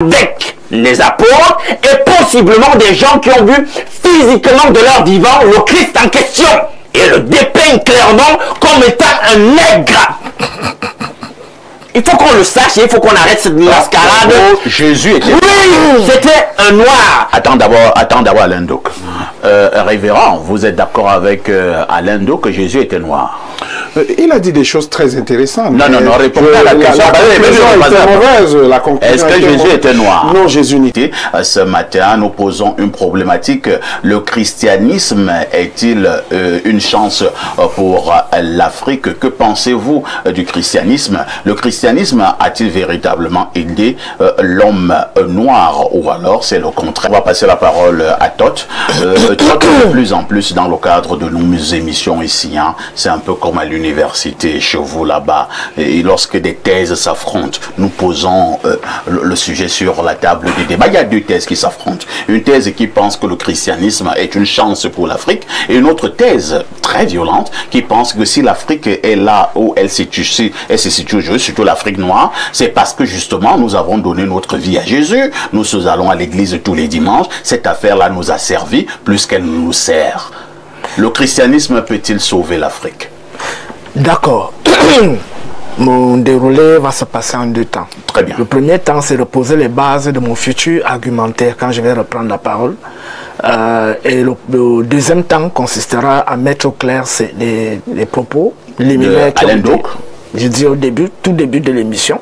avec les apôtres et possiblement des gens qui ont vu physiquement de leur vivant le Christ en question et le dépeignent clairement comme étant un nègre. Il faut qu'on le sache et il faut qu'on arrête cette mascarade. Jésus était... Oui, c'était un noir. Attends d'abord Alain Doc. Révérend, vous êtes d'accord avec Alain Doc que Jésus était noir? Il a dit des choses très intéressantes. Non, répondez à la question. La conclusion est-ce que Jésus était noir? Non, Jésus n'était. Ce matin, nous posons une problématique. Le christianisme est-il une chance pour l'Afrique? Que pensez-vous du christianisme? Le christianisme a-t-il véritablement aidé l'homme noir? Ou alors c'est le contraire? On va passer la parole à Tot. Tot, de plus en plus dans le cadre de nos émissions ici, hein, c'est un peu comme à l'université chez vous là-bas, et lorsque des thèses s'affrontent, nous posons le sujet sur la table des débats. Il y a deux thèses qui s'affrontent. Une thèse qui pense que le christianisme est une chance pour l'Afrique, et une autre thèse très violente qui pense que si l'Afrique est là où elle se situe aujourd'hui, surtout l'Afrique noire, c'est parce que justement nous avons donné notre vie à Jésus, nous allons à l'église tous les dimanches, cette affaire-là nous a servi plus qu'elle nous sert. Le christianisme peut-il sauver l'Afrique? D'accord. Mon déroulé va se passer en deux temps. Très bien. Le premier temps, c'est de poser les bases de mon futur argumentaire quand je vais reprendre la parole. Et le deuxième temps consistera à mettre au clair les propos liminaires qui ont été... Je dis au début, tout début de l'émission,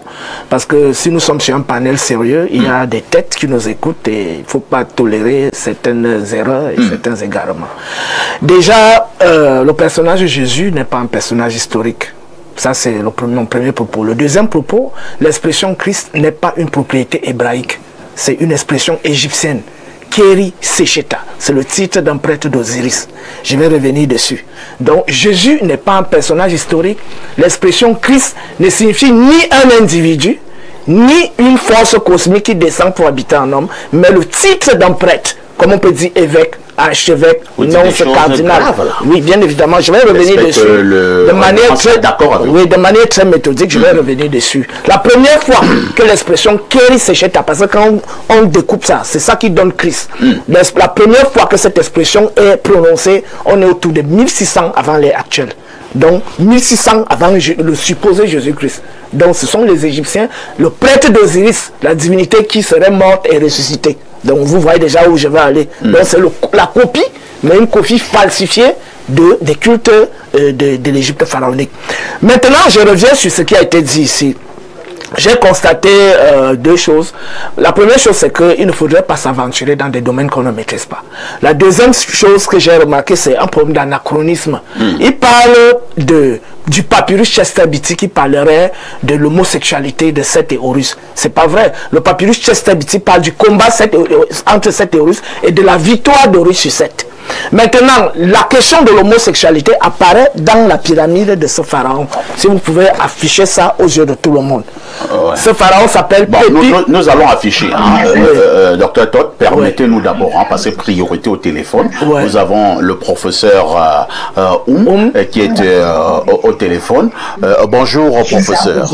parce que si nous sommes sur un panel sérieux, il y a des têtes qui nous écoutent et il ne faut pas tolérer certaines erreurs et certains égarements. Déjà, le personnage de Jésus n'est pas un personnage historique. Ça, c'est mon premier propos. Le deuxième propos, l'expression Christ n'est pas une propriété hébraïque. C'est une expression égyptienne. Keri Secheta, c'est le titre d'un prêtre d'Osiris. Je vais revenir dessus. Donc, Jésus n'est pas un personnage historique. L'expression Christ ne signifie ni un individu, ni une force cosmique qui descend pour habiter en homme, mais le titre d'un prêtre, comme on peut dire évêque, archevêque, nonce, cardinal. Oui, bien évidemment, je vais revenir dessus. De manière très méthodique, je vais revenir dessus. La première fois que l'expression Keri Secheta, parce que quand on découpe ça, c'est ça qui donne Christ. La première fois que cette expression est prononcée, on est autour de 1600 avant l'ère actuelle. Donc 1600 avant le supposé Jésus-Christ. Donc ce sont les Égyptiens, le prêtre d'Osiris, la divinité qui serait morte et ressuscitée. Donc vous voyez déjà où je vais aller. Donc c'est la copie, mais une copie falsifiée des cultes de l'Égypte pharaonique. Maintenant, je reviens sur ce qui a été dit ici. J'ai constaté deux choses. La première chose, c'est qu'il ne faudrait pas s'aventurer dans des domaines qu'on ne maîtrise pas. La deuxième chose que j'ai remarqué, c'est un problème d'anachronisme. Il parle du papyrus Chester Beatty qui parlerait de l'homosexualité de Seth et Horus. C'est pas vrai. Le papyrus Chester Beatty parle du combat entre Seth et Horus et de la victoire d'Horus sur Seth. Maintenant, la question de l'homosexualité apparaît dans la pyramide de ce pharaon. Si vous pouvez afficher ça aux yeux de tout le monde. Ce pharaon s'appelle Pépi. Nous allons afficher. Docteur Tot, permettez-nous d'abord, passer priorité au téléphone. Nous avons le professeur qui est au téléphone. Bonjour, professeur.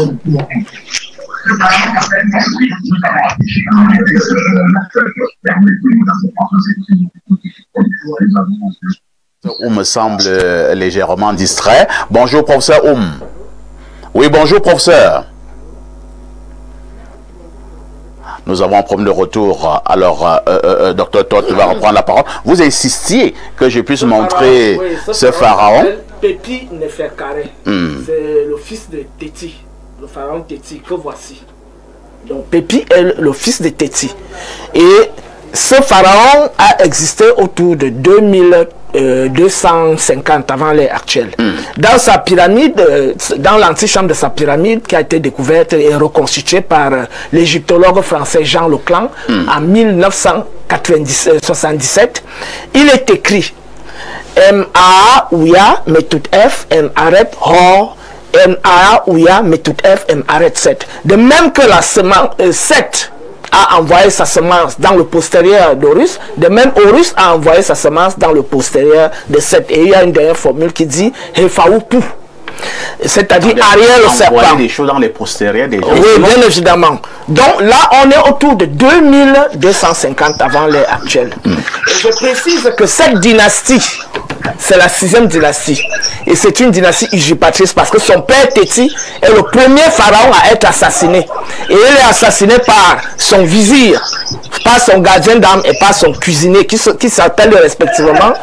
Me semble légèrement distrait. Bonjour, professeur Oui, bonjour, professeur. Nous avons un problème de retour. Alors, docteur Tot va reprendre la parole. Vous insistiez que je puisse montrer ce pharaon. Pépi Neferkare. C'est le fils de Téti. Le pharaon Téti que voici. Donc Pépi est le fils de Téti. Et ce pharaon a existé autour de 2250 avant l'ère actuelle. Dans sa pyramide, dans l'antichambre de sa pyramide qui a été découverte et reconstituée par l'égyptologue français Jean Leclan en 1977, il est écrit M-A Ouya Metut F M Aret Hor M-A Ouya Metut F M Aret 7. De même que la semence 7 a envoyé sa semence dans le postérieur d'Horus, de même Horus a envoyé sa semence dans le postérieur de Seth. Et il y a une dernière formule qui dit Hefaoupu. c'est-à-dire arrière le serpent. Envoyer des choses dans les postérieurs des gens. Oui, bien évidemment. Donc là, on est autour de 2250 avant l'ère actuelle. Et je précise que cette dynastie, c'est la 6e dynastie. Et c'est une dynastie usurpatrice parce que son père Téti est le premier pharaon à être assassiné. Et il est assassiné par son vizir, par son gardien d'âme et par son cuisinier qui s'appellent respectivement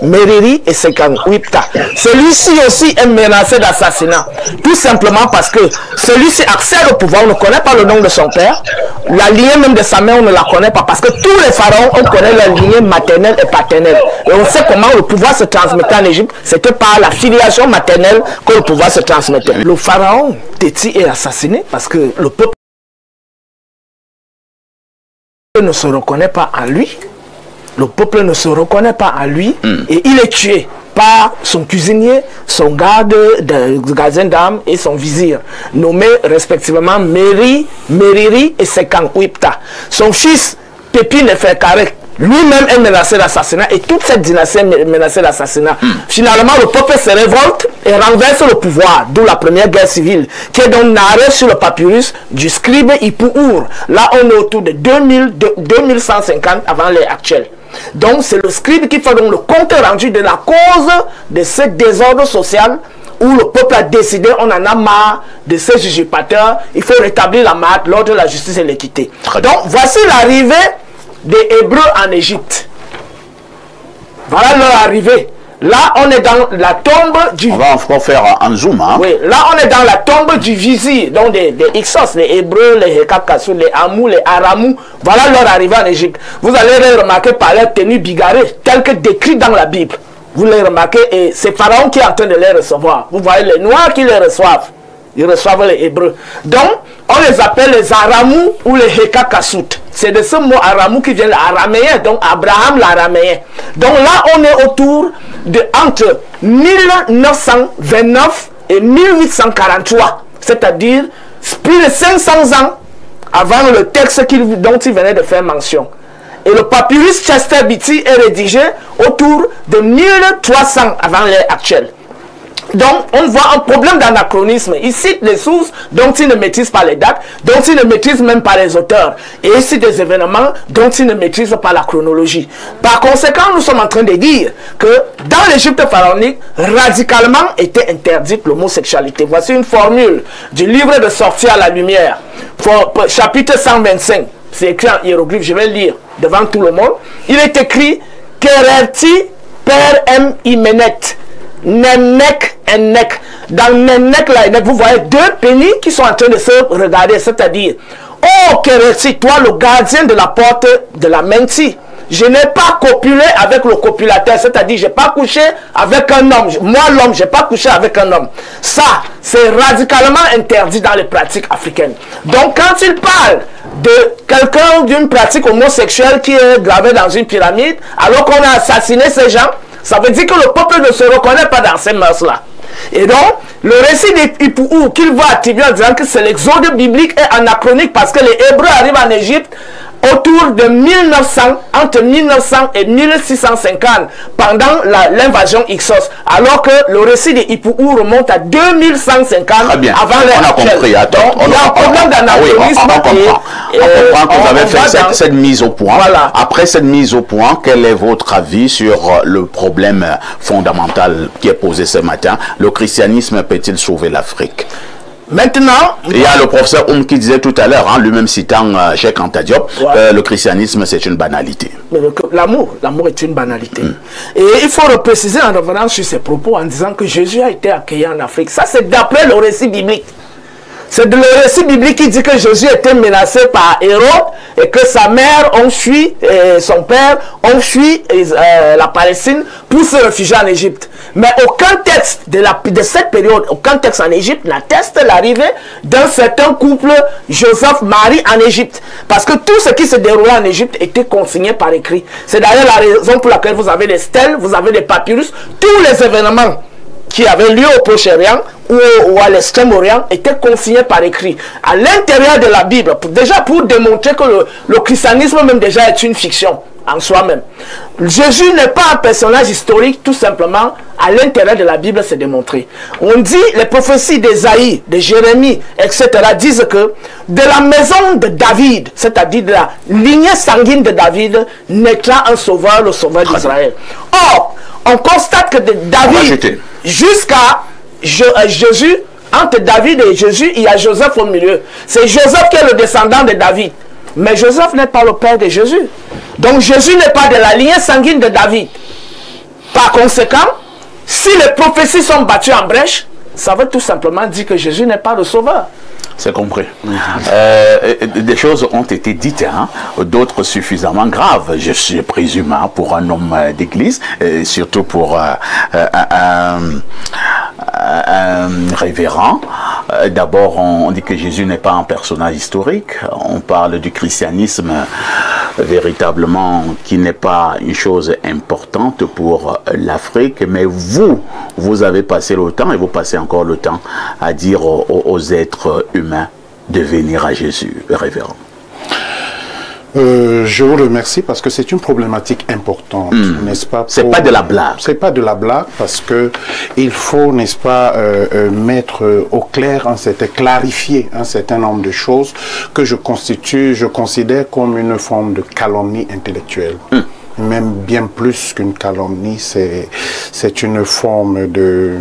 Meriri et Sekanwipta. Celui-ci aussi est menacé d'assassinat. Tout simplement parce que celui-ci accède au pouvoir, on ne connaît pas le nom de son père. La lignée même de sa mère, on ne la connaît pas parce que tous les pharaons, on connaît leur lignée maternelle et paternelle. Et on sait comment le pouvoir se transmettait en Égypte. C'était par la filiation maternelle que le pouvoir se transmettait. Le pharaon Téti est assassiné parce que le peuple ne se reconnaît pas en lui. Le peuple ne se reconnaît pas en lui et il est tué par son cuisinier, son gardien d'âme et son vizir, nommés respectivement Meriri et Sekanwipta. Son fils Pépi Neferkare lui-même est menacé d'assassinat et toute cette dynastie est menacée d'assassinat. Finalement, le peuple se révolte et renverse le pouvoir, d'où la première guerre civile, qui est donc narrée sur le papyrus du scribe Ipuur. Là, on est autour de 2150 avant l'ère actuelle. Donc, c'est le scribe qui fait donc le compte rendu de la cause de ce désordre social où le peuple a décidé, on en a marre de ces usurpateurs, il faut rétablir la marque, l'ordre, la justice et l'équité. Donc, voici l'arrivée des Hébreux en Égypte. Voilà leur arrivée. Là, on est dans la tombe du... On va encore faire un zoom. Hein? Oui, là, on est dans la tombe du vizir, donc des Hyksos, les Hébreux, les Hekakassou, les Amou, les Aramou. Voilà leur arrivée en Égypte. Vous allez les remarquer par leur tenue bigarrée, telle que décrite dans la Bible. Vous les remarquez, et c'est Pharaon qui est en train de les recevoir. Vous voyez les Noirs qui les reçoivent. Ils reçoivent les Hébreux. Donc, on les appelle les Aramou ou les Hekakassout. C'est de ce mot Aramou qui vient de l'araméen, donc Abraham l'araméen. Donc là, on est autour de entre 1929 et 1843. C'est-à-dire plus de 500 ans avant le texte dont il venait de faire mention. Et le papyrus Chester Beatty est rédigé autour de 1300 avant l'ère actuelle. Donc, on voit un problème d'anachronisme. Il cite les sources dont il ne maîtrise pas les dates, dont il ne maîtrise même pas les auteurs. Et il cite des événements dont il ne maîtrise pas la chronologie. Par conséquent, nous sommes en train de dire que dans l'Égypte pharaonique, radicalement était interdite l'homosexualité. Voici une formule du livre de Sortir à la lumière, chapitre 125. C'est écrit en hiéroglyphe, je vais le lire devant tout le monde. Il est écrit Kererti per M. Imenet. Nenek et Nek. Dans Nenek là, vous voyez deux pénis qui sont en train de se regarder, c'est-à-dire, oh Kererti, toi le gardien de la porte de la Menti, je n'ai pas copulé avec le copulateur, c'est-à-dire, je n'ai pas couché avec un homme. Moi, l'homme, je n'ai pas couché avec un homme. Ça, c'est radicalement interdit dans les pratiques africaines. Donc, quand il parle de quelqu'un d'une pratique homosexuelle qui est gravée dans une pyramide, alors qu'on a assassiné ces gens, ça veut dire que le peuple ne se reconnaît pas dans ces mœurs-là. Et donc, le récit d'Ipuur qu'il va attribuer en disant que c'est l'exode biblique est anachronique parce que les Hébreux arrivent en Égypte autour de 1900, entre 1900 et 1650, pendant l'invasion Hyksos, alors que le récit d'Ipuur remonte à 2150 avant l'ère actuelle. Compris. Attends, il y a un problème d'anachronisme. On comprend que vous avez fait cette mise au point. Voilà. Après cette mise au point, quel est votre avis sur le problème fondamental qui est posé ce matin? Le christianisme peut-il sauver l'Afrique? Maintenant, il y a le professeur qui disait tout à l'heure, hein, lui-même citant Cheikh Anta Diop, le christianisme c'est une banalité. L'amour est une banalité. Et il faut le préciser en revenant sur ses propos en disant que Jésus a été accueilli en Afrique. Ça c'est d'après le récit biblique. C'est le récit biblique qui dit que Jésus était menacé par Hérode et que sa mère ont fui, et son père ont fui la Palestine pour se réfugier en Égypte. Mais aucun texte de cette période, aucun texte en Égypte n'atteste l'arrivée d'un certain couple Joseph-Marie en Égypte. Parce que tout ce qui se déroulait en Égypte était consigné par écrit. C'est d'ailleurs la raison pour laquelle vous avez les stèles, vous avez les papyrus, tous les événements qui avait lieu au Proche-Orient ou à l'Extrême-Orient était consigné par écrit. À l'intérieur de la Bible, déjà pour démontrer que le christianisme même déjà est une fiction en soi-même. Jésus n'est pas un personnage historique, tout simplement, à l'intérieur de la Bible, c'est démontré. On dit, les prophéties d'Ésaïe, de Jérémie, etc., disent que de la maison de David, c'est-à-dire de la lignée sanguine de David, naîtra un sauveur, le sauveur d'Israël. Or, on constate que de David jusqu'à Jésus, entre David et Jésus, il y a Joseph au milieu. C'est Joseph qui est le descendant de David. Mais Joseph n'est pas le père de Jésus. Donc Jésus n'est pas de la lignée sanguine de David. Par conséquent, si les prophéties sont battues en brèche, ça veut tout simplement dire que Jésus n'est pas le sauveur. C'est compris. Des choses ont été dites, hein, d'autres suffisamment graves, je présume, hein, pour un homme d'église, surtout pour un révérend. D'abord, on dit que Jésus n'est pas un personnage historique. On parle du christianisme véritablement qui n'est pas une chose importante pour l'Afrique, mais vous avez passé le temps et vous passez encore le temps à dire aux êtres humains de venir à Jésus, révérend. Je vous remercie parce que c'est une problématique importante, n'est-ce pas? C'est pas de la blague. C'est pas de la blague parce que il faut, n'est-ce pas, mettre au clair clarifier un certain nombre de choses que je considère comme une forme de calomnie intellectuelle. Même bien plus qu'une calomnie, c'est une forme de,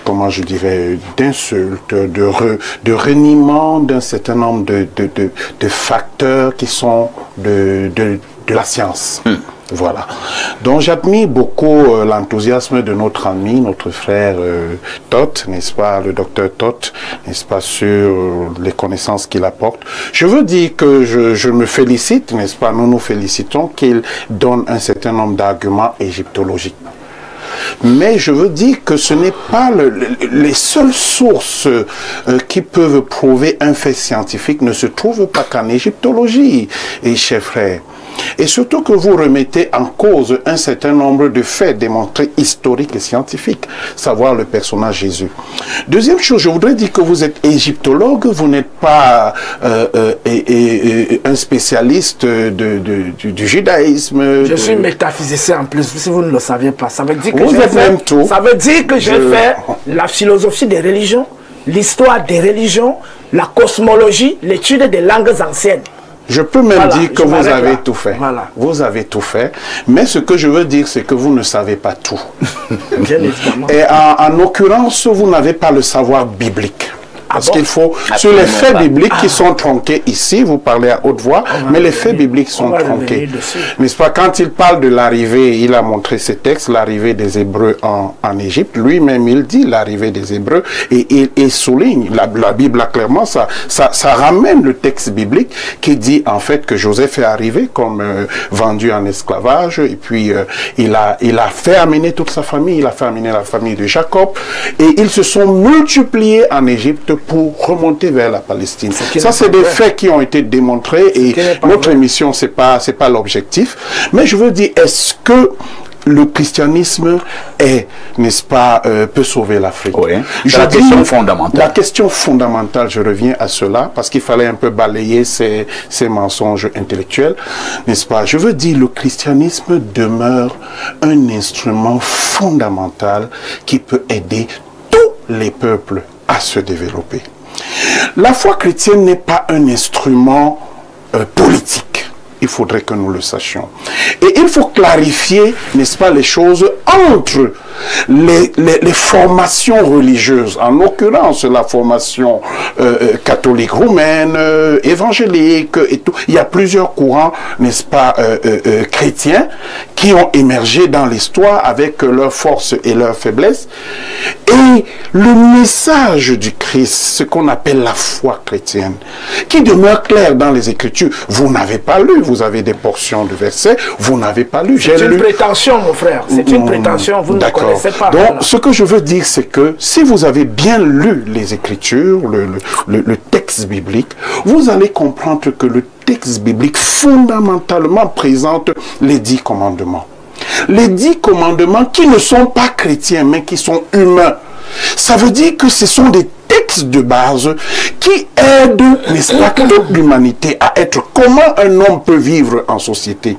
comment je dirais, d'insulte, de reniement d'un certain nombre de facteurs qui sont de la science. Voilà. Donc j'admire beaucoup l'enthousiasme de notre ami, notre frère Toth, n'est-ce pas, le docteur Toth, n'est-ce pas, sur les connaissances qu'il apporte. Je veux dire que je me félicite, n'est-ce pas, nous nous félicitons qu'il donne un certain nombre d'arguments égyptologiques. Mais je veux dire que ce n'est pas les seules sources qui peuvent prouver un fait scientifique ne se trouvent pas qu'en égyptologie, et chers frères. Et surtout que vous remettez en cause un certain nombre de faits démontrés historiques et scientifiques, savoir le personnage Jésus. Deuxième chose, je voudrais dire que vous êtes égyptologue, vous n'êtes pas un spécialiste du judaïsme. Je suis métaphysicien en plus, si vous ne le saviez pas. Ça veut dire que ça veut dire que j'ai fait la philosophie des religions, l'histoire des religions, la cosmologie, l'étude des langues anciennes. Je peux même dire que vous avez tout fait. Voilà. Vous avez tout fait. Mais ce que je veux dire, c'est que vous ne savez pas tout. Bien évidemment. Et en l'occurrence, vous n'avez pas le savoir biblique. Parce qu'il faut, sur les faits bibliques qui sont tronqués ici, vous parlez à haute voix, mais les faits bibliques sont tronqués. N'est-ce pas? Quand il parle de l'arrivée, il a montré ces textes, l'arrivée des Hébreux en Égypte. Lui-même, il dit l'arrivée des Hébreux et il souligne, la Bible, clairement, ça ramène le texte biblique qui dit en fait que Joseph est arrivé comme vendu en esclavage et puis il a fait amener toute sa famille, il a fait amener la famille de Jacob et ils se sont multipliés en Égypte pour remonter vers la Palestine. Ça, c'est des faits qui ont été démontrés et notre émission, c'est pas l'objectif. Mais je veux dire, est-ce que le christianisme n'est-ce pas, peut sauver l'Afrique? Oui. La question fondamentale. La question fondamentale, je reviens à cela, parce qu'il fallait un peu balayer ces mensonges intellectuels, n'est-ce pas? Je veux dire, le christianisme demeure un instrument fondamental qui peut aider tous les peuples à se développer. La foi chrétienne n'est pas un instrument politique. Il faudrait que nous le sachions. Et il faut clarifier, n'est-ce pas, les choses entre les formations religieuses, en l'occurrence la formation catholique roumaine, évangélique et tout. Il y a plusieurs courants, n'est-ce pas, chrétiens qui ont émergé dans l'histoire avec leurs forces et leurs faiblesses. Et le message du Christ, ce qu'on appelle la foi chrétienne, qui demeure clair dans les Écritures. Vous n'avez pas lu, vous avez des portions de versets, vous n'avez pas lu. C'est une prétention, mon frère, c'est une prétention, vous ne connaissez pas. Donc, voilà. Ce que je veux dire, c'est que si vous avez bien lu les Écritures, le texte biblique, vous allez comprendre que le texte biblique fondamentalement présente les 10 commandements. les 10 commandements qui ne sont pas chrétiens, mais qui sont humains. Ça veut dire que ce sont des textes de base qui aident, n'est-ce pas, toute l'humanité à être comment un homme peut vivre en société.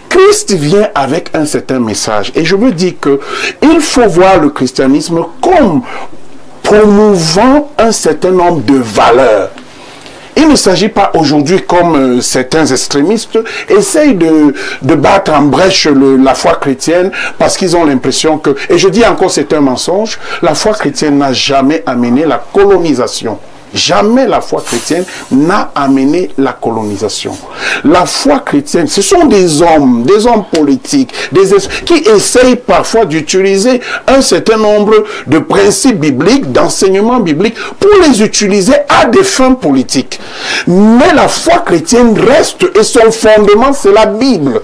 Christ vient avec un certain message. Et je veux dire que il faut voir le christianisme comme promouvant un certain nombre de valeurs. Il ne s'agit pas aujourd'hui, comme certains extrémistes essayent de battre en brèche la foi chrétienne parce qu'ils ont l'impression que, et je dis encore c'est un mensonge, la foi chrétienne n'a jamais amené la colonisation. Jamais la foi chrétienne n'a amené la colonisation. La foi chrétienne, ce sont des hommes politiques, qui essayent parfois d'utiliser un certain nombre de principes bibliques, d'enseignements bibliques, pour les utiliser à des fins politiques. Mais la foi chrétienne reste, et son fondement, c'est la Bible.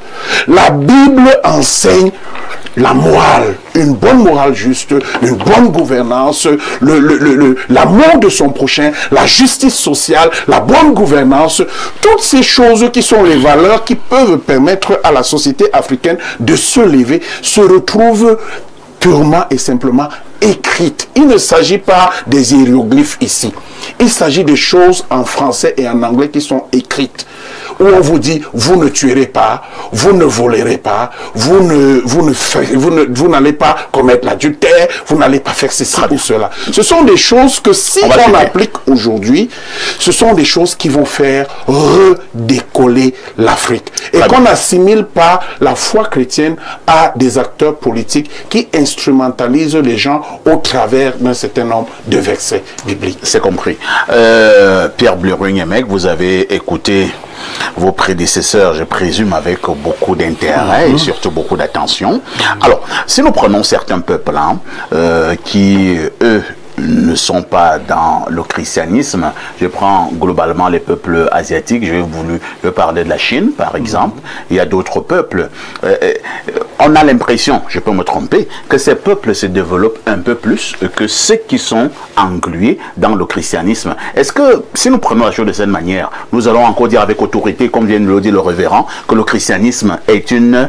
La Bible enseigne la morale, une bonne morale juste, une bonne gouvernance, l'amour de son prochain, la justice sociale, la bonne gouvernance, toutes ces choses qui sont les valeurs qui peuvent permettre à la société africaine de se lever, se retrouvent purement et simplement écrites. Il ne s'agit pas des hiéroglyphes ici. Il s'agit des choses en français et en anglais qui sont écrites. Où on vous dit, vous ne tuerez pas, vous ne volerez pas, vous n'allez pas commettre l'adultère, vous n'allez pas faire ceci ou cela. Ce sont des choses que si on applique aujourd'hui, ce sont des choses qui vont faire redécoller l'Afrique. Et qu'on n'assimile pas la foi chrétienne à des acteurs politiques qui instrumentalisent les gens au travers d'un certain nombre de versets bibliques. C'est compris. Pierre Blurung-Emeg, vous avez écouté vos prédécesseurs, je présume, avec beaucoup d'intérêt et surtout beaucoup d'attention. Alors, si nous prenons certains peuples qui, eux, ne sont pas dans le christianisme, je prends globalement les peuples asiatiques, je vais parler de la Chine par exemple, il y a d'autres peuples, on a l'impression, je peux me tromper, que ces peuples se développent un peu plus que ceux qui sont englués dans le christianisme. Est-ce que si nous prenons la chose de cette manière, nous allons encore dire avec autorité, comme vient de le dire le révérend, que le christianisme est une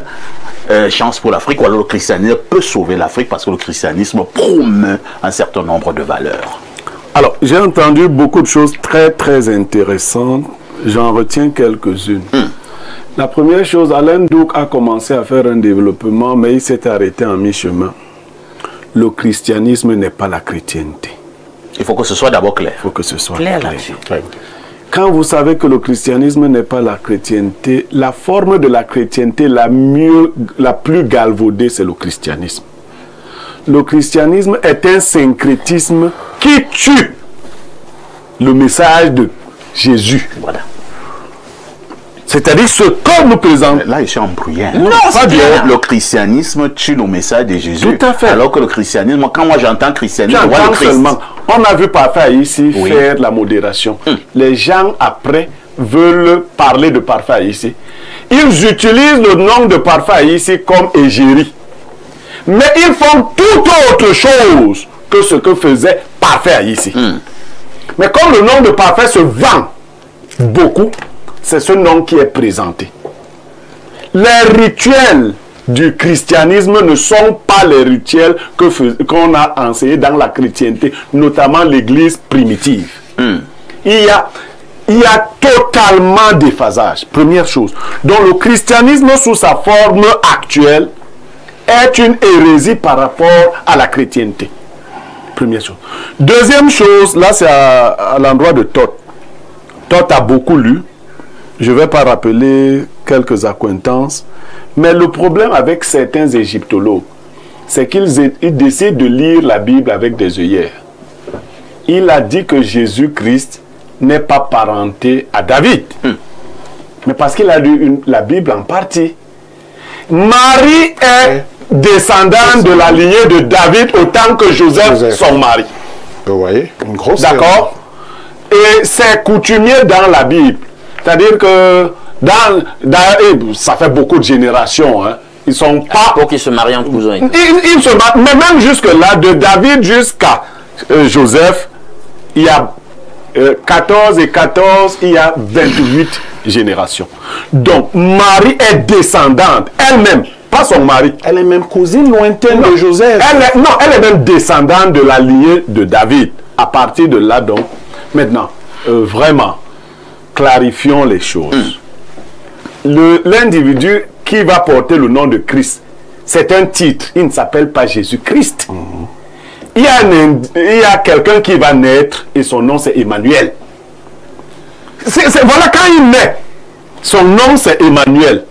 chance pour l'Afrique, ou alors le christianisme peut sauver l'Afrique parce que le christianisme promeut un certain nombre de valeurs? Alors, j'ai entendu beaucoup de choses très très intéressantes, j'en retiens quelques-unes. La première chose, Alain Douk a commencé à faire un développement, mais il s'est arrêté en mi-chemin. Le christianisme n'est pas la chrétienté. Il faut que ce soit d'abord clair. Il faut que ce soit Clair clair. là-dessus. Quand vous savez que le christianisme n'est pas la chrétienté, la forme de la chrétienté la plus galvaudée, c'est le christianisme. Le christianisme est un syncrétisme qui tue le message de Jésus. Voilà. C'est-à-dire ce que nous présentons. Là, je suis embrouillé. Non, pas bien. Le christianisme tue le message de Jésus. Tout à fait. Alors que le christianisme, quand moi j'entends christianisme, je vois le Christ. Seulement. On a vu parfois ici faire de la modération. Les gens après veulent parler de parfait ici. Ils utilisent le nom de parfait ici comme égérie. Mais ils font tout autre chose que ce que faisait parfait ici. Mais comme le nom de parfait se vend beaucoup, c'est ce nom qui est présenté. Les rituels du christianisme ne sont pas les rituels qu'on a enseignés dans la chrétienté, notamment l'église primitive. Il y a totalement déphasage, première chose. Donc le christianisme sous sa forme actuelle est une hérésie par rapport à la chrétienté. Première chose. Deuxième chose, là c'est à l'endroit de Toth. Toth a beaucoup lu. Je ne vais pas rappeler quelques accointances, mais le problème avec certains égyptologues, c'est qu'ils décident de lire la Bible avec des œillères. Il a dit que Jésus-Christ n'est pas parenté à David, mais parce qu'il a lu la Bible en partie. Marie est descendante de la lignée de David autant que Joseph, son mari. Vous voyez, une grosse. D'accord? Et c'est coutumier dans la Bible. C'est-à-dire que ça fait beaucoup de générations. Hein. Ils sont pas. Pour qu'ils se marient entre cousins. Ils se marient. Mais même jusque-là, de David jusqu'à Joseph, il y a 14 et 14, il y a 28 générations. Donc, Marie est descendante elle-même pas son mari. Elle est même cousine lointaine de Joseph. Elle est même descendante de la lignée de David. À partir de là, donc, maintenant, vraiment, clarifions les choses. L'individu qui va porter le nom de Christ, c'est un titre. Il ne s'appelle pas Jésus-Christ. Il y a quelqu'un qui va naître et son nom c'est Emmanuel. Voilà, quand il naît, son nom c'est Emmanuel.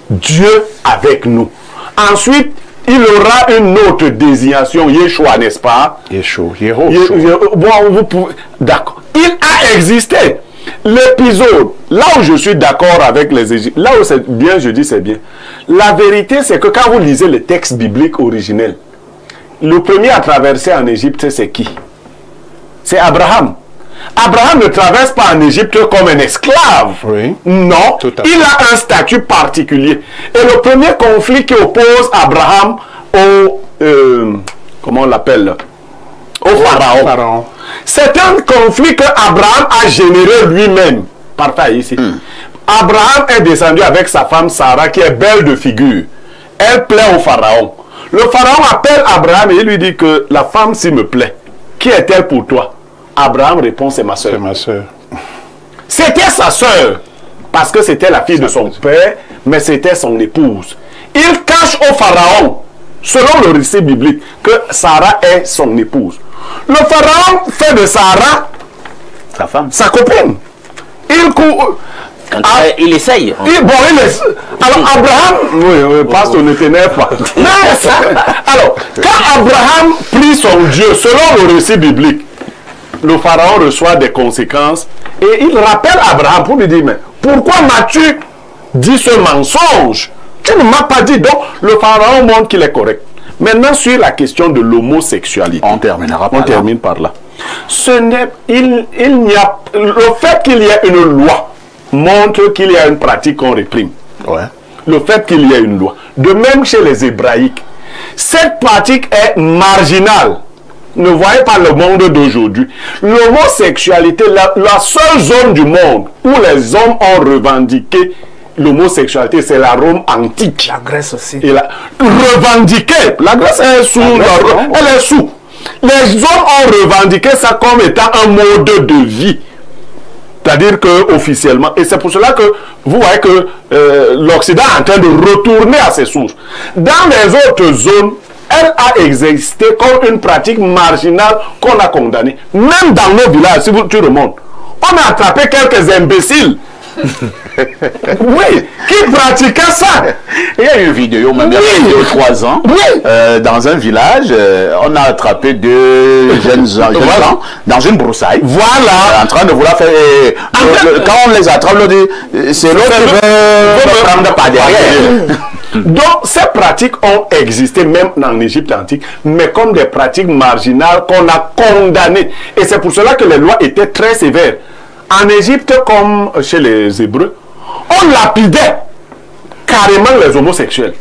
Dieu avec nous. Ensuite, il aura une autre désignation, Yeshua, n'est-ce pas? Yeshua. D'accord. Il a existé. L'épisode, là où je suis d'accord avec les Égyptiens, là où c'est bien, je dis c'est bien. La vérité, c'est que quand vous lisez le texte biblique originel, le premier à traverser en Égypte, c'est qui? C'est Abraham. Abraham ne traverse pas en Égypte comme un esclave. Oui. Non, il a un statut particulier. Et le premier conflit qui oppose Abraham au... comment on l'appelle? Au pharaon. C'est un conflit que Abraham a généré lui-même. Parfait ici. Abraham est descendu avec sa femme Sarah qui est belle de figure. Elle plaît au pharaon. Le pharaon appelle Abraham et il lui dit que la femme s'il me plaît. Qui est-elle pour toi? Abraham répond, c'est ma soeur. C'est ma soeur. C'était sa soeur, parce que c'était la fille de son père, mais c'était son épouse. Il cache au pharaon, selon le récit biblique, que Sarah est son épouse. Le pharaon fait de Sarah sa femme, sa copine. Il essaye. Alors Abraham, oui, parce qu'on ne tenait pas. Alors, quand Abraham prie son Dieu, selon le récit biblique, le pharaon reçoit des conséquences et il rappelle Abraham pour lui dire, mais pourquoi m'as-tu dit ce mensonge? Tu ne m'as pas dit. Donc, le pharaon montre qu'il est correct. Maintenant, sur la question de l'homosexualité. On terminera par là. On termine par là. Le fait qu'il y ait une loi montre qu'il y a une pratique qu'on réprime. Ouais. Le fait qu'il y ait une loi. De même chez les Hébraïques. Cette pratique est marginale. Ne voyez pas le monde d'aujourd'hui. L'homosexualité, la seule zone du monde où les hommes ont revendiqué l'homosexualité, c'est la Rome antique. La Grèce aussi. Et revendiqué. La Grèce est sous. Elle est sous. Les hommes ont revendiqué ça comme étant un mode de vie. C'est-à-dire que officiellement, et c'est pour cela que vous voyez que l'Occident est en train de retourner à ses sources. Dans les autres zones, elle a existé comme une pratique marginale qu'on a condamnée. Même dans nos villages, si tu remontes, on a attrapé quelques imbéciles. Oui, qui pratiquaient ça. Il y a une vidéo, même il y a 2 ou 3 ans, dans un village, on a attrapé 2 jeunes gens dans une broussaille. Voilà. En train de vouloir faire... quand on les attrape, on dit, c'est l'autre qui veut prendre par derrière. Donc, ces pratiques ont existé même en Égypte antique, mais comme des pratiques marginales qu'on a condamnées. Et c'est pour cela que les lois étaient très sévères. En Égypte, comme chez les Hébreux, on lapidait carrément les homosexuels.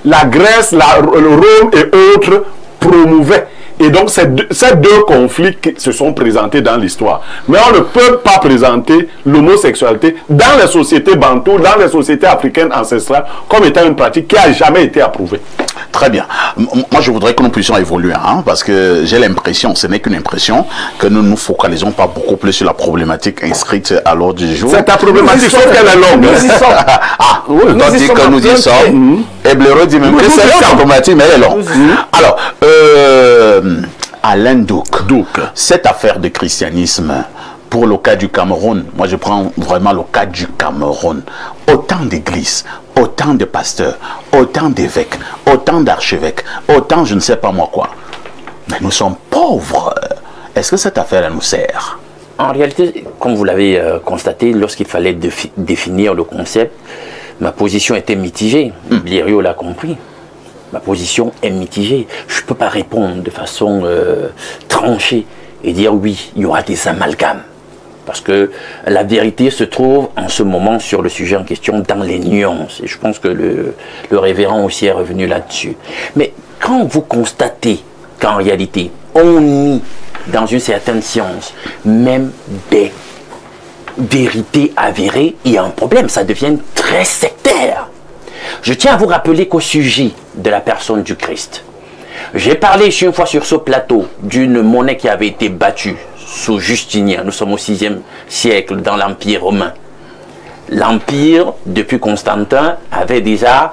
La Grèce, le Rome et autres promouvaient. Et donc, ces deux conflits qui se sont présentés dans l'histoire. Mais on ne peut pas présenter l'homosexualité dans les sociétés bantoues, dans les sociétés africaines ancestrales, comme étant une pratique qui n'a jamais été approuvée. Très bien. Moi, je voudrais que nous puissions évoluer, hein, parce que j'ai l'impression, ce n'est qu'une impression, que nous ne nous focalisons pas beaucoup plus sur la problématique inscrite à l'ordre du jour. C'est ta problématique, sauf qu'elle est longue. Nous y sommes. Ah, oui, on dit que nous y sommes. Et Blaireau dit même que c'est la problématique, mais elle est longue. Alors, Alain Douk, cette affaire de christianisme, pour le cas du Cameroun, moi je prends vraiment le cas du Cameroun, autant d'églises, autant de pasteurs, autant d'évêques, autant d'archevêques, autant je ne sais pas moi quoi. Mais nous sommes pauvres. Est-ce que cette affaire elle nous sert? En réalité, comme vous l'avez constaté, lorsqu'il fallait définir le concept, ma position était mitigée. Blériot l'a compris. Ma position est mitigée. Je ne peux pas répondre de façon tranchée et dire oui, il y aura des amalgames. Parce que la vérité se trouve en ce moment sur le sujet en question dans les nuances. Et je pense que le révérend aussi est revenu là-dessus. Mais quand vous constatez qu'en réalité, on nie dans une certaine science même des vérités avérées, il y a un problème. Ça devient très sectaire. Je tiens à vous rappeler qu'au sujet de la personne du Christ, j'ai parlé une fois sur ce plateau d'une monnaie qui avait été battue sous Justinien. Nous sommes au 6e siècle dans l'Empire romain. L'Empire, depuis Constantin, avait déjà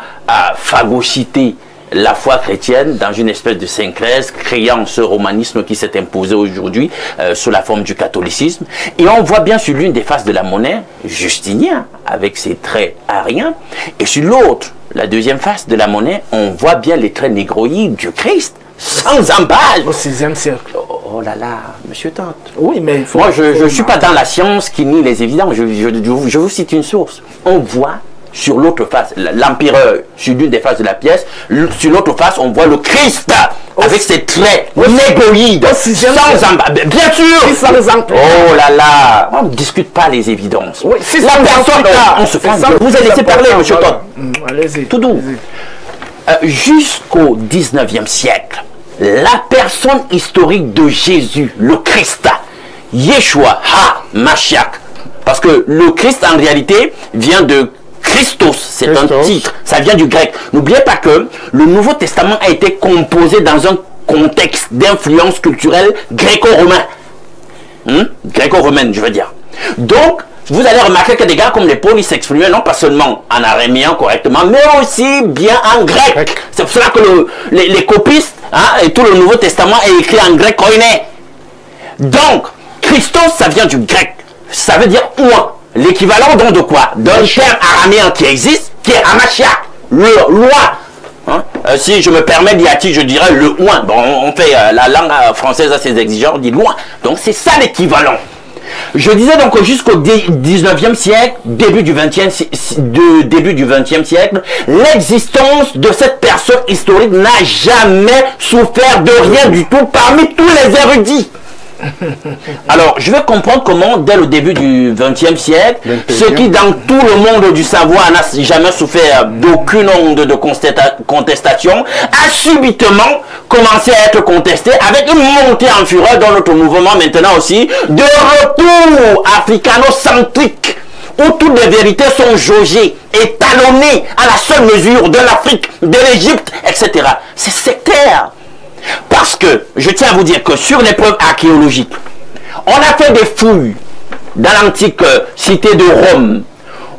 phagocyté la foi chrétienne dans une espèce de syncrèse, créant ce romanisme qui s'est imposé aujourd'hui sous la forme du catholicisme. Et on voit bien sur l'une des faces de la monnaie, Justinien, avec ses traits ariens, et sur l'autre, la deuxième face de la monnaie, on voit bien les traits négroïdes du Christ, sans embâche. Au 6e siècle. Oh là là, monsieur Tante. Oui, mais... Moi, je ne suis pas dans la science qui nie les évidences. Je vous cite une source. On voit sur l'autre face, l'empereur, sur l'une des faces de la pièce, sur l'autre face, on voit le Christ avec ses traits négroïdes, sans embâche. Bien sûr. Oh là là, on ne discute pas les évidences. Oui, la personne, on se fait. Vous avez laissé parler, monsieur Tante. Allez-y. Tout doux. Jusqu'au 19e siècle, la personne historique de Jésus, le Christ, Yeshua HaMashiach, parce que le Christ en réalité vient de Christos, c'est un titre, ça vient du grec. N'oubliez pas que le Nouveau Testament a été composé dans un contexte d'influence culturelle gréco-romain. Gréco-romaine, je veux dire. Donc, vous allez remarquer que des gars comme les Paul, ils s'exprimaient non pas seulement en araméen correctement, mais aussi bien en grec. C'est pour cela que les copistes et tout le Nouveau Testament est écrit en grec koiné. Donc, Christos, ça vient du grec. Ça veut dire ouin. L'équivalent donc de quoi? D'un terme araméen qui existe, qui est Hamashiach, le loi. Si je me permets d'y attirer, je dirais le ouin. Bon, on fait la langue française à ses exigences, on dit loin. Donc c'est ça l'équivalent. Je disais donc jusqu'au 19e siècle, début du 20e siècle, l'existence de cette personne historique n'a jamais souffert de rien du tout parmi tous les érudits. Alors, je vais comprendre comment, dès le début du XXe siècle, ceux qui, dans tout le monde du savoir, n'a jamais souffert d'aucune onde de contestation, a subitement commencé à être contesté avec une montée en fureur dans notre mouvement maintenant aussi de retour africano-centrique, où toutes les vérités sont jaugées et talonnées à la seule mesure de l'Afrique, de l'Égypte, etc. C'est sectaire. Parce que, je tiens à vous dire que sur les preuves archéologiques, on a fait des fouilles dans l'antique cité de Rome,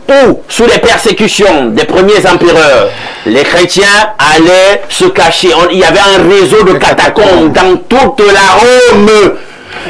où, sous les persécutions des premiers empereurs, les chrétiens allaient se cacher. Il y avait un réseau de catacombes dans toute la Rome.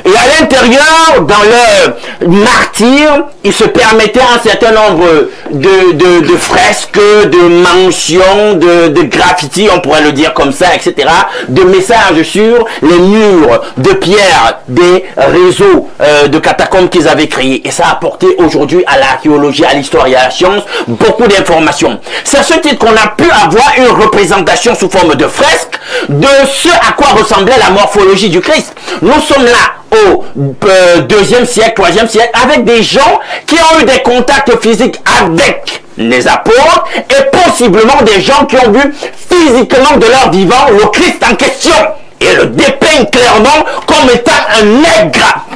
Et à l'intérieur, dans leur martyre, ils se permettaient un certain nombre de fresques, de mentions, de graffitis, on pourrait le dire comme ça, etc. De messages sur les murs de pierre des réseaux de catacombes qu'ils avaient créés. Et ça a apporté aujourd'hui à l'archéologie, à l'histoire et à la science beaucoup d'informations. C'est à ce titre qu'on a pu avoir une représentation sous forme de fresques de ce à quoi ressemblait la morphologie du Christ. Nous sommes là au 2e siècle, 3e siècle, avec des gens qui ont eu des contacts physiques avec les apôtres et possiblement des gens qui ont vu physiquement de leur vivant le Christ en question et le dépeignent clairement comme étant un nègre.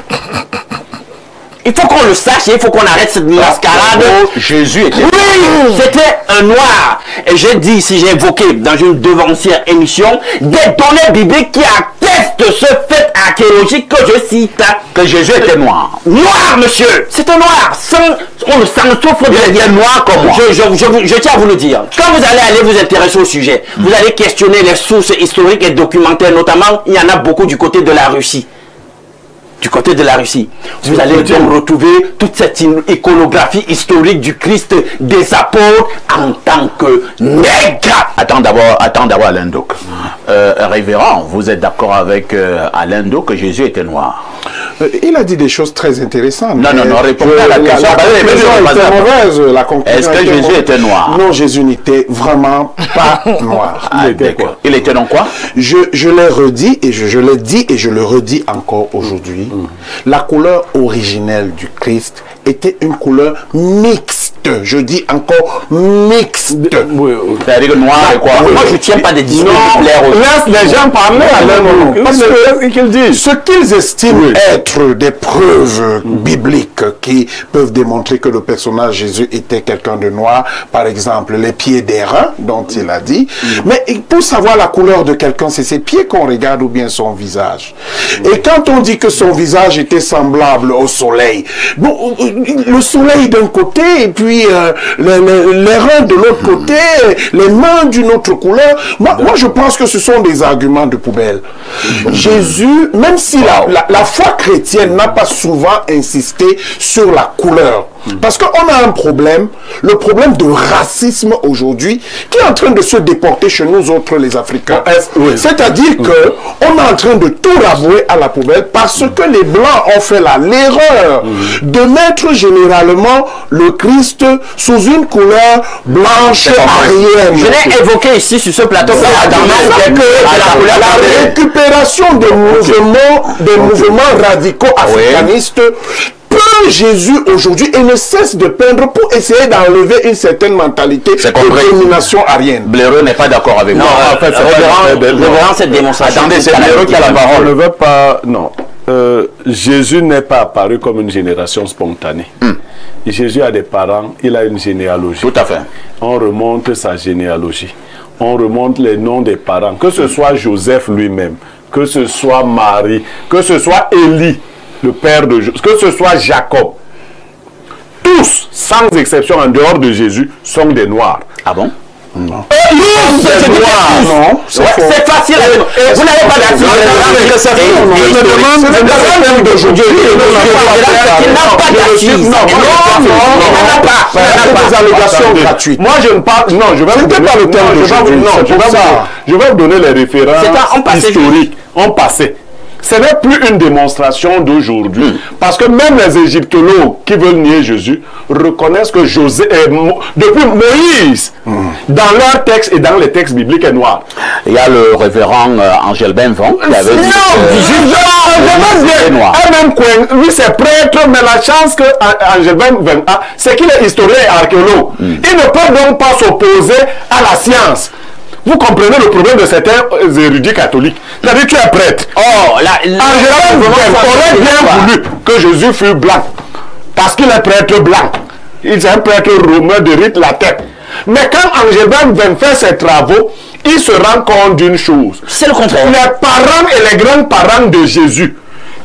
Il faut qu'on le sache et il faut qu'on arrête cette mascarade. Jésus était... Oui, c'était un noir. Et j'ai dit, si j'ai évoqué dans une devancière émission, des données bibliques qui attestent ce fait archéologique que je cite. Que Jésus était noir. Noir, monsieur. C'est un noir. On le s'en souffre de dire noir comme moi. Je tiens à vous le dire. Quand vous allez vous intéresser au sujet, vous allez questionner les sources historiques et documentaires, notamment, il y en a beaucoup du côté de la Russie. Du côté de la Russie. Vous allez donc retrouver toute cette iconographie historique du Christ des apôtres en tant que nègre. Attends d'abord Alain Doc. Révérend, vous êtes d'accord avec Alain Doc que Jésus était noir? Il a dit des choses très intéressantes. Non, répondez à la question. La conclusion est-ce que Jésus était noir? Non, Jésus n'était vraiment pas noir. Il était donc quoi? Je l'ai redit et je l'ai dit et je le redis encore aujourd'hui. La couleur originelle du Christ était une couleur mixte. je dis encore mixte. C'est-à-dire que noir et quoi? Moi, je ne tiens pas des discours clairs. Laisse les gens parler à leur nom. Qu'ils disent. Ce qu'ils estiment être des preuves bibliques qui peuvent démontrer que le personnage Jésus était quelqu'un de noir, par exemple les pieds d'airain dont il a dit, mais pour savoir la couleur de quelqu'un, c'est ses pieds qu'on regarde ou bien son visage. Et quand on dit que son visage était semblable au soleil, bon, le soleil d'un côté et puis les reins de l'autre côté, les mains d'une autre couleur, moi je pense que ce sont des arguments de poubelle. Jésus, même si la foi chrétienne n'a pas souvent insisté sur la couleur, parce qu'on a un problème, le problème de racisme aujourd'hui, qui est en train de se déporter chez nous autres les Africains. C'est-à-dire que on est en train de tout avouer à la poubelle parce que les Blancs ont fait l'erreur de mettre généralement le Christ sous une couleur blanche arienne. Je l'ai évoqué ici sur ce plateau. La récupération des mouvements radicaux africanistes peut Jésus aujourd'hui et ne cesse de peindre pour essayer d'enlever une certaine mentalité de domination arienne. Blaireau n'est pas d'accord avec moi. Non, en fait, révérend cette démonstration. Attendez, c'est Blaireau qui a la parole. On ne veut pas... Non. Jésus n'est pas apparu comme une génération spontanée. Jésus a des parents, il a une généalogie. Tout à fait. On remonte sa généalogie. On remonte les noms des parents. Que ce soit Joseph lui-même, que ce soit Marie, que ce soit Élie, le père de Joseph, que ce soit Jacob. Tous, sans exception, en dehors de Jésus, sont des Noirs. Ah bon? Non. C'est facile. Vous n'avez pas d'accès. Je me demande d'aujourd'hui. Il n'a pas d'accès. Non, des allégations gratuites. Moi, je ne parle. Non, je vais vous donner le terme d'aujourd'hui. Je vais vous donner les références historiques. En passé. Ce n'est plus une démonstration d'aujourd'hui. Parce que même les égyptologues qui veulent nier Jésus reconnaissent que depuis Moïse, dans leurs textes et dans les textes bibliques, est noir. Il y a le révérend Angèle Benvon qui avait dit lui c'est prêtre, mais la chance que Angèle Benvon a, c'est qu'il est historien et archéologue. Il ne peut donc pas s'opposer à la science. Vous comprenez le problème de certains érudits catholiques. C'est-à-dire que tu es prêtre. Angèle Benvon aurait bien voulu que Jésus fût blanc. Parce qu'il est prêtre blanc. Il est un prêtre romain de rite latin. Mais quand Angèle Benvon fait ses travaux, il se rend compte d'une chose. C'est le contraire. Les parents et les grands-parents de Jésus,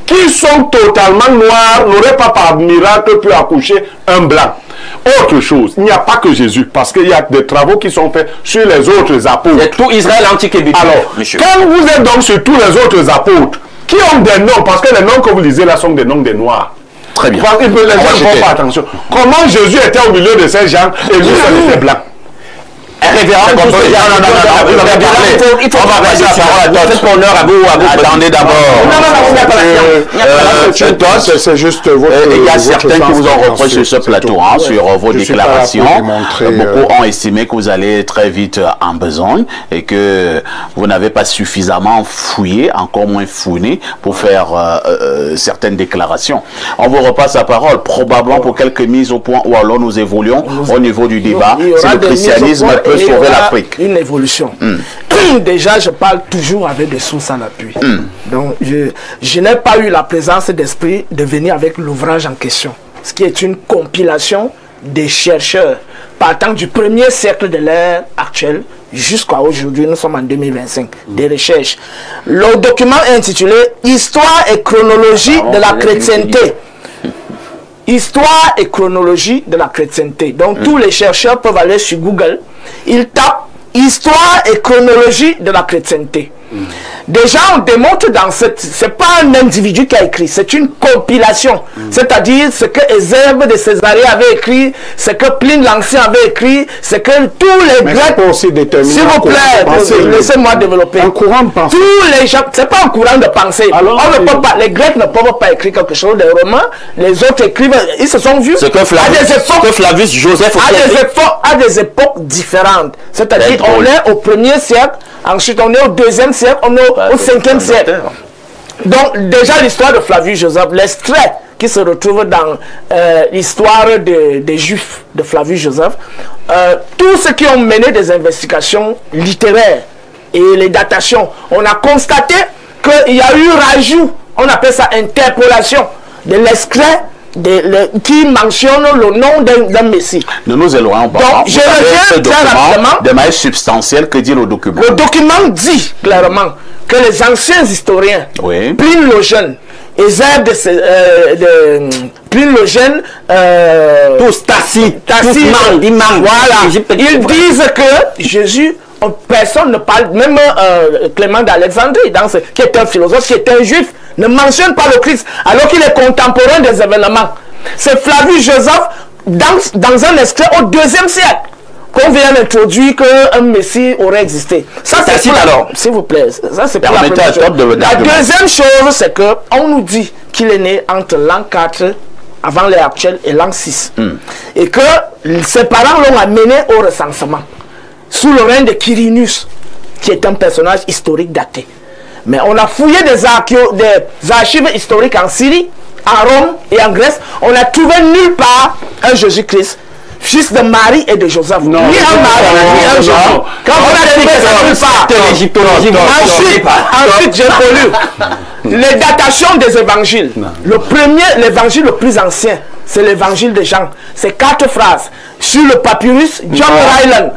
qui sont totalement noirs, n'auraient pas par miracle pu accoucher un blanc. Autre chose, il n'y a pas que Jésus, parce qu'il y a des travaux qui sont faits sur les autres apôtres. C'est tout Israël antique et biblique. Alors, quand vous êtes donc sur tous les autres apôtres, qui ont des noms, parce que les noms que vous lisez là sont des noms des noirs. Très bien. Les gens ne font pas attention. Comment Jésus était au milieu de ces gens et lui, ça était blanc? Révérend, il faut passer la parole. Honneur à vous. Attendez d'abord. C'est juste votre. Il y a certains qui vous ont reproché sur ce plateau, sur vos déclarations. Beaucoup ont estimé que vous allez très vite en besogne et que vous n'avez pas suffisamment fouillé, encore moins fouiné, pour faire certaines déclarations. On vous repasse la parole, probablement pour quelques mises au point où alors nous évoluons au niveau du débat. Si le christianisme peut sauver l'Afrique. Une évolution. Déjà, je parle toujours avec des sources à l'appui. Donc, je n'ai pas eu la présence d'esprit de venir avec l'ouvrage en question, ce qui est une compilation des chercheurs partant du premier siècle de l'ère actuelle jusqu'à aujourd'hui. Nous sommes en 2025. Des recherches. Le document est intitulé « Histoire et chronologie de la chrétienté ». Histoire et chronologie de la chrétienté. Donc, tous les chercheurs peuvent aller sur Google. Ils tapent Histoire et chronologie de la chrétienté. Déjà, on démontre dans cette... C'est pas un individu qui a écrit, c'est une compilation. C'est-à-dire ce que Ézèbe de Césarée avait écrit, ce que Pline l'Ancien avait écrit, ce que tous les Grecs... S'il vous plaît, laissez-moi développer. Un courant de pensée. Tous les gens... C'est pas un courant de pensée. Alors, on ne peut pas, les Grecs ne peuvent pas écrire quelque chose, les Romains, les autres écrivent, ils se sont vus ce que Flavius Joseph à des époques différentes. C'est-à-dire, on est au 1er siècle, ensuite on est au 2e siècle, on est au 5e siècle. Donc, déjà, l'histoire de Flavius Joseph, l'extrait qui se retrouve dans l'histoire des Juifs de Flavius Joseph, tous ceux qui ont mené des investigations littéraires et les datations, on a constaté qu'il y a eu rajout, on appelle ça interpolation, de l'extrait qui mentionne le nom d'un Messie. Ne nous éloignons pas. Donc, je reviens très rapidement. De manière substantielle, que dit le document? Le document dit clairement que les anciens historiens, Oui. Pline le Jeune, Eusèbe Pline le Jeune, Tous Tacite, Tacite, voilà, ils disent que Jésus, personne ne parle, même Clément d'Alexandrie, qui est un philosophe, qui est un juif, ne mentionne pas le Christ, alors qu'il est contemporain des événements. C'est Flavius Joseph, dans un extrait au 2e siècle, qu'on vient d'introduire qu'un Messie aurait existé. Ça, c'est alors, s'il vous plaît, ça c'est pour la première chose. La deuxième chose, c'est qu'on nous dit qu'il est né entre l'an 4 avant l'ère actuelle et l'an 6. Et que ses parents l'ont amené au recensement sous le règne de Quirinus, qui est un personnage historique daté. Mais on a fouillé des archives historiques en Syrie, à Rome et en Grèce. On n'a trouvé nulle part un Jésus-Christ, fils de Marie et de Joseph. Ni un Marie, ni un Jésus. Quand on a trouvé ça nulle part. Ensuite, j'ai lu les datations des évangiles. Le premier, l'évangile le plus ancien, c'est l'évangile de Jean. C'est 4 phrases. Sur le papyrus, John Ryland.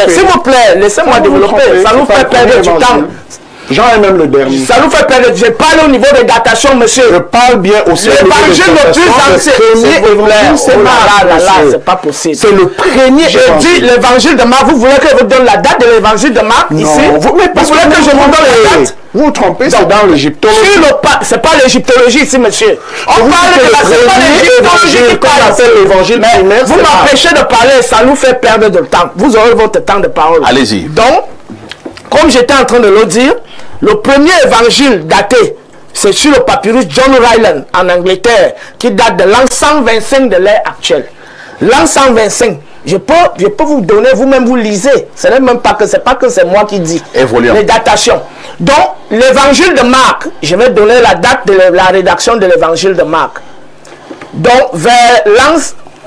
S'il vous plaît, laissez-moi développer. Ça nous fait perdre du temps. Jean est même le dernier. Ça nous fait perdre. Je parle au niveau des datations, monsieur. Je parle bien aussi. L'évangile le plus ancien. C'est pas possible. C'est le premier. Je dis l'évangile de Marc. Vous voulez que je vous donne la date de l'évangile de Marc ici? Vous voulez que je vous donne la date? Vous vous trompez, c'est dans l'égyptologie. C'est pas l'égyptologie ici, monsieur. On parle de la c'est pas l'égyptologie qui parle. L'évangile primaire. Vous m'empêchez de parler, ça nous fait perdre de temps. Vous aurez votre temps de parole. Allez-y. Donc, comme j'étais en train de le dire, le premier évangile daté, c'est sur le papyrus John Ryland en Angleterre, qui date de l'an 125 de l'ère actuelle. L'an 125, je peux vous donner, vous-même vous lisez. Ce n'est même pas que c'est moi qui dis. Évoluons. Les datations. Donc, l'évangile de Marc, je vais donner la date de la rédaction de l'évangile de Marc. Donc, vers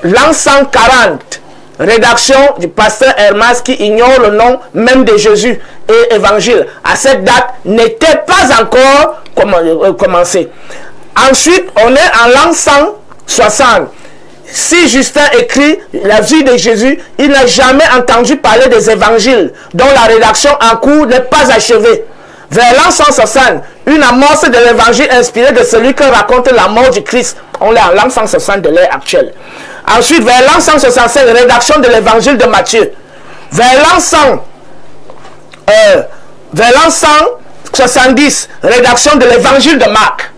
l'an 140, rédaction du pasteur Hermas qui ignore le nom même de Jésus et évangile. À cette date, n'était pas encore commencé. Ensuite, on est en l'an 160. Si Justin écrit la vie de Jésus, il n'a jamais entendu parler des évangiles dont la rédaction en cours n'est pas achevée. Vers l'an 160, une amorce de l'évangile inspiré de celui qui raconte la mort du Christ. On est en l'an 160 de l'ère actuelle. Ensuite, vers l'an 165, rédaction de l'évangile de Matthieu. Vers l'an 170, rédaction de l'évangile de Marc.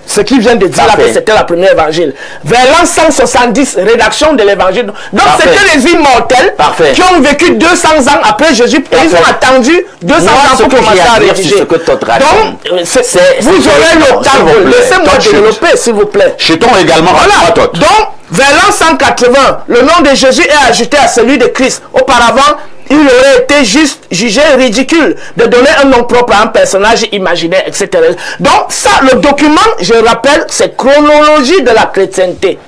Ce qui vient de dire là que c'était la première évangile. Vers l'an 170, rédaction de l'évangile. Donc c'était les immortels qui ont vécu 200 ans après Jésus. Et ils ont attendu 200 ans pour commencer à rédiger. Donc, vous aurez le temps. Laissez-moi développer, s'il vous plaît. Jetons également. Voilà. Donc, vers l'an 180, le nom de Jésus est ajouté à celui de Christ. Auparavant, il aurait été juste jugé ridicule de donner un nom propre à un personnage imaginaire, etc. Donc ça, le document, je rappelle, c'est chronologie de la chrétienté.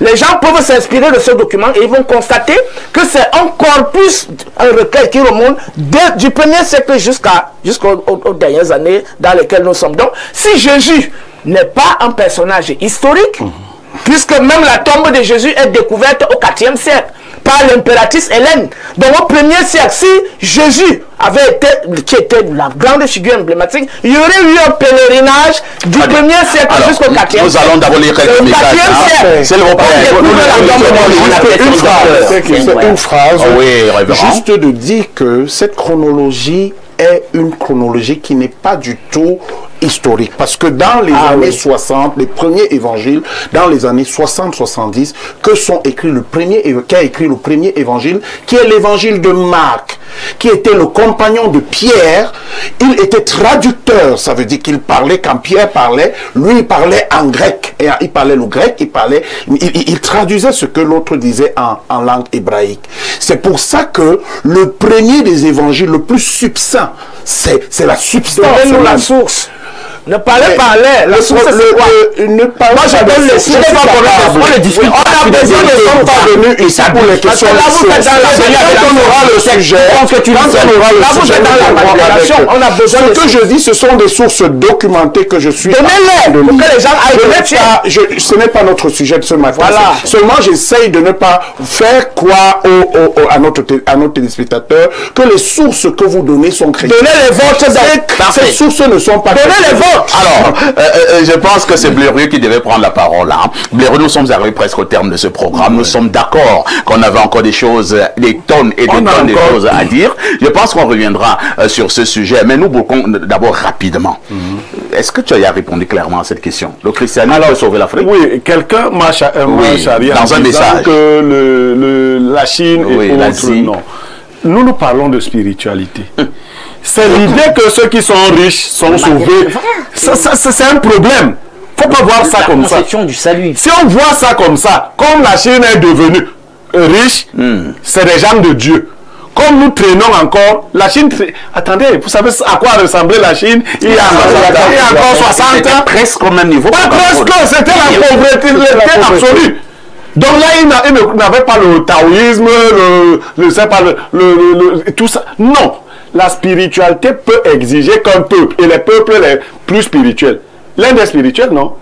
Les gens peuvent s'inspirer de ce document et ils vont constater que c'est un corpus, un recueil qui remonte du 1er siècle jusqu'aux dernières années dans lesquelles nous sommes. Donc, si Jésus n'est pas un personnage historique, puisque même la tombe de Jésus est découverte au 4e siècle par l'impératrice Hélène. Donc au 1er siècle, si Jésus avait été, qui était la grande figure emblématique, il y aurait eu un pèlerinage du 1er siècle jusqu'au 4e siècle. Nous allons d'abord lire quelques messages. C'est une phrase, juste de dire que cette chronologie est une chronologie qui n'est pas du tout historique. Parce que dans les années 60, les premiers évangiles, dans les années 60-70, que sont écrits qui a écrit le premier évangile, qui est l'évangile de Marc, qui était le compagnon de Pierre. Il était traducteur, ça veut dire qu'il parlait, quand Pierre parlait, lui il parlait en grec. Et il parlait le grec, il traduisait ce que l'autre disait en langue hébraïque. C'est pour ça que le premier des évangiles, le plus succinct, c'est la substance. Donnez-nous la source. Ne parlez pas l'air. La source, c'est quoi? Moi, je donne les sources. On a besoin de son pas venu ici pour les questions. Là, vous êtes dans la on aura le sujet. Là, vous êtes dans la manipulation. On a besoin de ce que je dis, ce sont des sources documentées que je suis. Donnez-les pour que les gens aillent. Ce n'est pas notre sujet de ce matin. Voilà. Seulement, j'essaye de ne pas faire croire à nos téléspectateurs que les sources que vous donnez sont chrétiennes. Donnez les vôtres. Ces sources ne sont pas chrétiennes. Donnez les vôtres. Alors, je pense que c'est Blériot qui devait prendre la parole. Hein. Blériot, nous sommes arrivés presque au terme de ce programme. Nous sommes d'accord qu'on avait encore des choses, des tonnes et des tonnes de choses à dire. Je pense qu'on reviendra sur ce sujet. Mais nous bloquons d'abord rapidement. Est-ce que tu as répondu clairement à cette question? Le christianisme peut sauver l'Afrique? Oui, quelqu'un m'a charrié dans un message que la Chine et autres, non. Nous parlons de spiritualité. C'est l'idée que ceux qui sont riches sont sauvés. C'est un problème. Faut pas voir ça comme ça. Du salut. Si on voit ça comme ça, comme la Chine est devenue riche, c'est des gens de Dieu. Comme nous traînons encore, la Chine... Attendez, vous savez à quoi ressemblait la Chine il y a encore 60 ans? Presque au même niveau. Pas presque, c'était la pauvreté absolue. Donc là, ils n'avaient pas le taoïsme, tout ça. Non. La spiritualité peut exiger qu'un peuple, et les peuples les plus spirituels. L'Inde est spirituelle, non?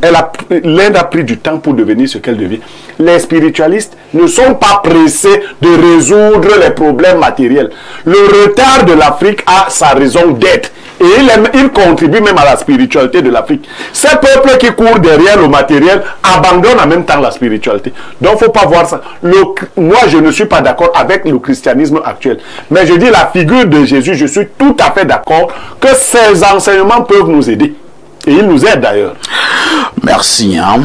L'Inde a pris du temps pour devenir ce qu'elle devient. Les spiritualistes ne sont pas pressés de résoudre les problèmes matériels. Le retard de l'Afrique a sa raison d'être. Et il contribue même à la spiritualité de l'Afrique. Ces peuples qui courent derrière le matériel abandonnent en même temps la spiritualité. Donc, il ne faut pas voir ça. Moi, je ne suis pas d'accord avec le christianisme actuel. Mais je dis la figure de Jésus, je suis tout à fait d'accord que ces enseignements peuvent nous aider. Et ils nous aident d'ailleurs. Merci. Hein.